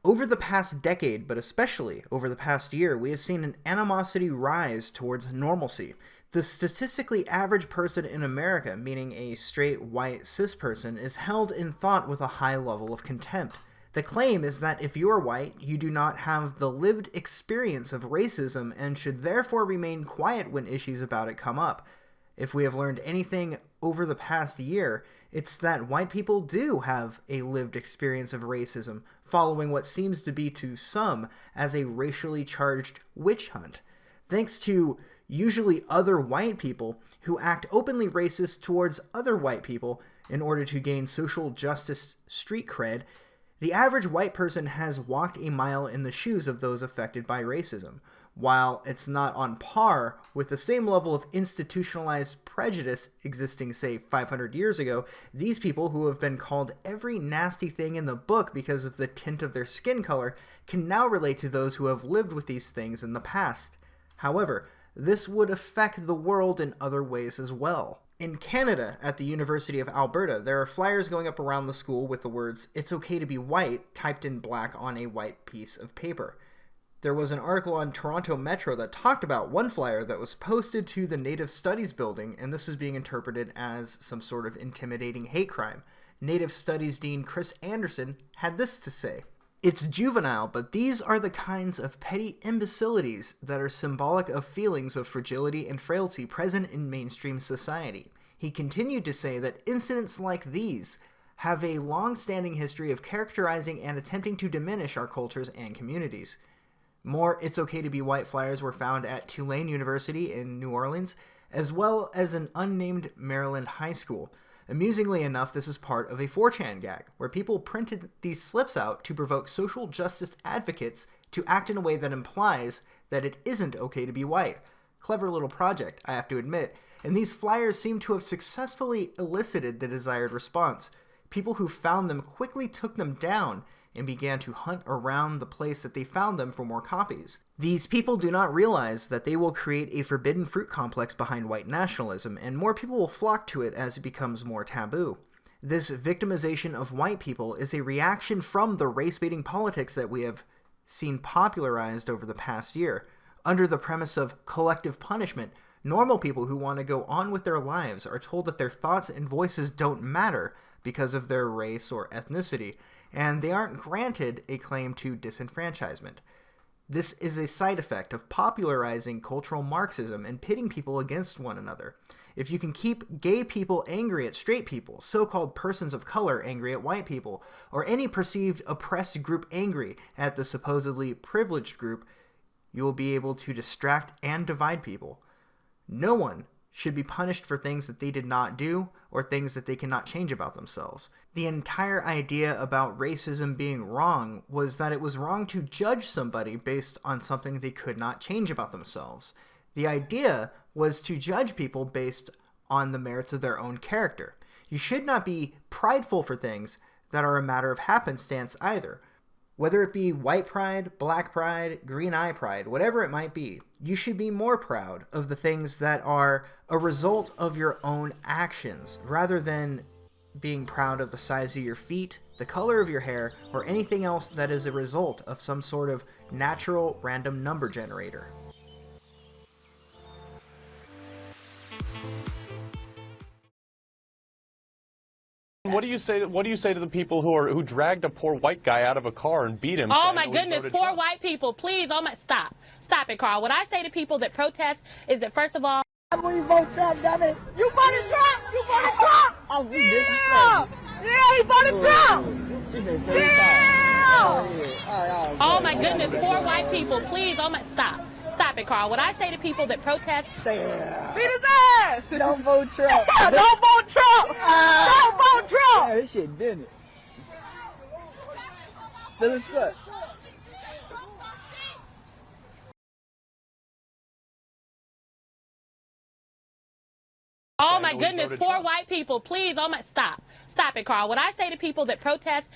Over the past decade, but especially over the past year, we have seen an animosity rise towards normalcy. The statistically average person in America, meaning a straight, white, cis person, is held in thought with a high level of contempt. The claim is that if you are white, you do not have the lived experience of racism and should therefore remain quiet when issues about it come up. If we have learned anything over the past year, it's that white people do have a lived experience of racism, following what seems to be to some as a racially charged witch hunt. Thanks to usually other white people who act openly racist towards other white people in order to gain social justice street cred, the average white person has walked a mile in the shoes of those affected by racism. While it's not on par with the same level of institutionalized prejudice existing, say, 500 years ago, these people who have been called every nasty thing in the book because of the tint of their skin color can now relate to those who have lived with these things in the past. However, this would affect the world in other ways as well. In Canada, at the University of Alberta, there are flyers going up around the school with the words, "It's okay to be white," typed in black on a white piece of paper. There was an article on Toronto Metro that talked about one flyer that was posted to the Native Studies building, and this is being interpreted as some sort of intimidating hate crime. Native Studies Dean Chris Anderson had this to say: "It's juvenile, but these are the kinds of petty imbecilities that are symbolic of feelings of fragility and frailty present in mainstream society." He continued to say that incidents like these have a long-standing history of characterizing and attempting to diminish our cultures and communities. More "It's Okay to Be White" flyers were found at Tulane University in New Orleans, as well as an unnamed Maryland high school. Amusingly enough, this is part of a 4chan gag, where people printed these slips out to provoke social justice advocates to act in a way that implies that it isn't okay to be white. Clever little project, I have to admit, and these flyers seem to have successfully elicited the desired response. People who found them quickly took them down and began to hunt around the place that they found them for more copies. These people do not realize that they will create a forbidden fruit complex behind white nationalism, and more people will flock to it as it becomes more taboo. This victimization of white people is a reaction from the race-baiting politics that we have seen popularized over the past year. Under the premise of collective punishment, normal people who want to go on with their lives are told that their thoughts and voices don't matter because of their race or ethnicity, and they aren't granted a claim to disenfranchisement. This is a side effect of popularizing cultural Marxism and pitting people against one another. If you can keep gay people angry at straight people, so-called persons of color angry at white people, or any perceived oppressed group angry at the supposedly privileged group, you will be able to distract and divide people. No one should be punished for things that they did not do or things that they cannot change about themselves. The entire idea about racism being wrong was that it was wrong to judge somebody based on something they could not change about themselves. The idea was to judge people based on the merits of their own character. You should not be prideful for things that are a matter of happenstance either. Whether it be white pride, black pride, green eye pride, whatever it might be, you should be more proud of the things that are a result of your own actions, rather than being proud of the size of your feet, the color of your hair, or anything else that is a result of some sort of natural random number generator. What do you say to the people who dragged a poor white guy out of a car and beat him? Oh my goodness, poor white people, please, stop it, Carl. What I say to people that protest is that, first of all, you vote Trump, damn it. You voted Trump! You voted Trump! Oh, yeah, he voted Trump! Yeah! Oh my goodness, poor white people, please, stop it, Carl. What I say to people that protest, beat his ass! Don't vote Trump! Don't vote Trump! Don't vote Trump! Yeah, this shit did it. Spill his foot. oh my goodness, poor white people, please, stop it, Carl. What I say to people that protest